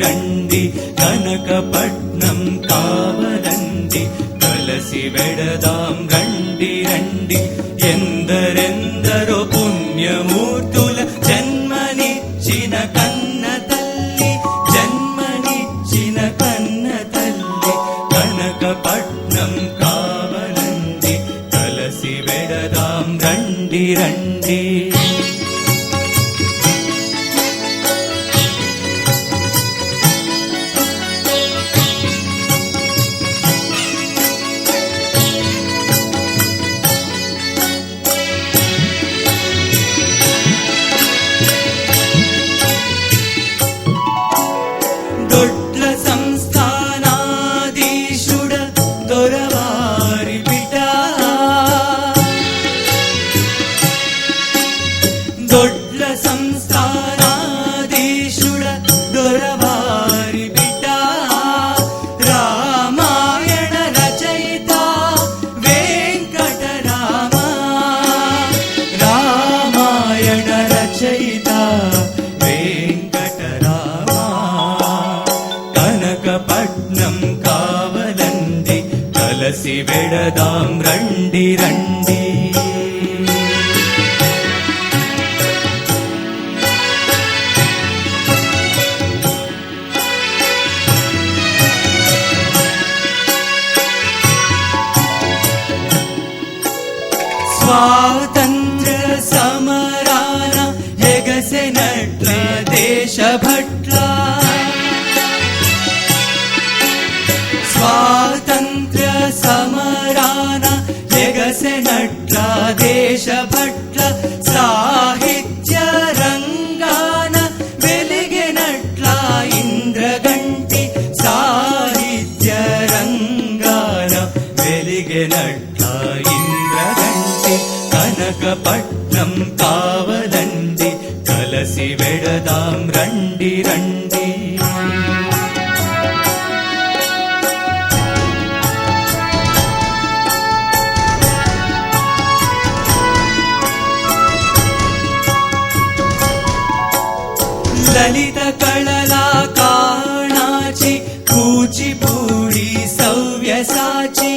రండి కనకపట్నం కావలండి కలసి వెడదాం రండి రండి ఎందరెందరో పుణ్యమూర్తుల జన్మనిచ్చిన కన్న తల్లి జన్మనిచ్చిన కన్న తల్లి కనకపట్నం కావలండి కలసి వెడదాం రండి రండి దొడ్ల సంస్థానాధీశుడ దొరవారి బిడ్డ దొడ్ల సంస్థానాధీశుడ దొరవారి బిడ్డ రామాయణ రచయిత వెంకటరామ రామాయణ రచయిత కనకపట్నం కావలండి కలసి వెడదాం రండి రండి స్వాతంత్ర సమరాన ఎగసెనట్ల దేశభట్ల స్వాతంత్ర సమరాన ఎగసెనట్ల దేశభట్ల సాహిత్య రంగాన వెలిగినట్ల ఇంద్రగంటి సాహిత్య రంగాన వెలిగినట్ల ఇంద్రగంటి కనకపట్నం కావలండి కలసి వెడదాం రండి రండి లలిత కళలా కాణాచి కూచిపూడి సవ్యసాచి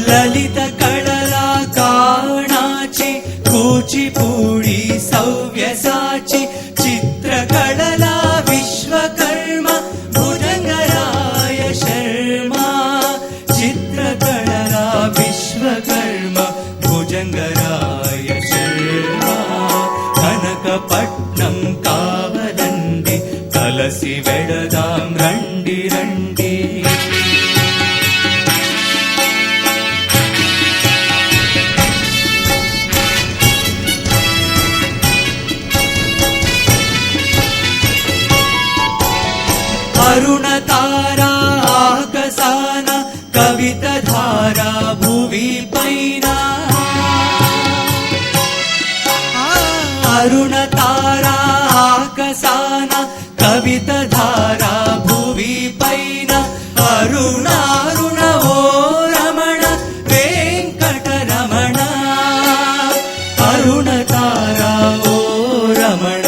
లలిత కళలా కాణాచి కూచిపూడి సవ్యసాచి చిత్రకళలా విశ్వకర్మ భుజంగరాయ శర్మ చిత్రకళలా విశ్వకర్మ భుజంగరాయ శర్మ కనకపట్నం కావలండి కలసి వెడదాం రండి రండి అరుణ తారా ఆకాశాన కవిత ధారా భువి పైన అరుణ తారా ఆకాశాన కవిత ధారా భువి పైన అరుణారుణ ఓ రమణ వెంకటరమణ అరుణ తారా ఓ రమణ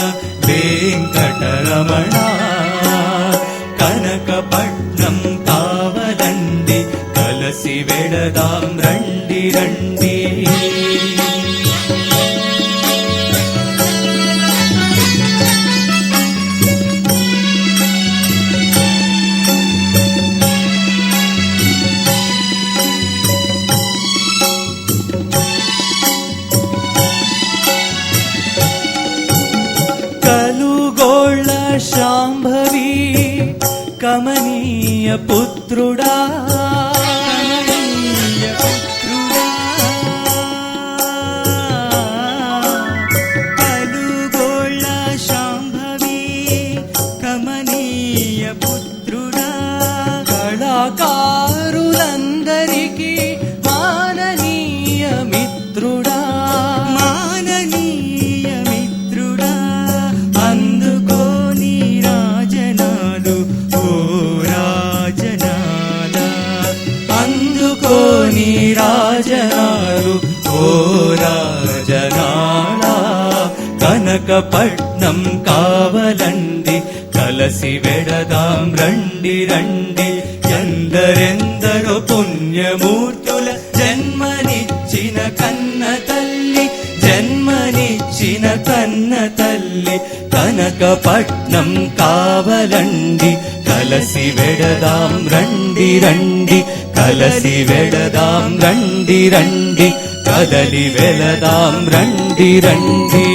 వెంకటరమణ కనకపట్నం కావలండి కలసి వెడదాం రండి రండి కలుగోళ్ళ శాంభవి కమనీయ పుత్రుడా కమనీయ పుత్రుడా పుత్రుడా మాననీయ మిత్రుడా అందుకోని రాజనాలు ఓ రాజనాల అందుకోని రాజనాలు ఓ రాజనాల కనకపట్నం కావలండి కలసి వెడదాం రండి రండి ఎందరెందరో పుణ్యమూర్తుల జన్మనిచ్చిన కన్న తల్లి జన్మనిచ్చిన కన్న తల్లి కనకపట్నం కావలండి కలసి వెడదాం రండి రండి కలసి వెడదాం రండి రండి కదలి వెళదాం రండి రండి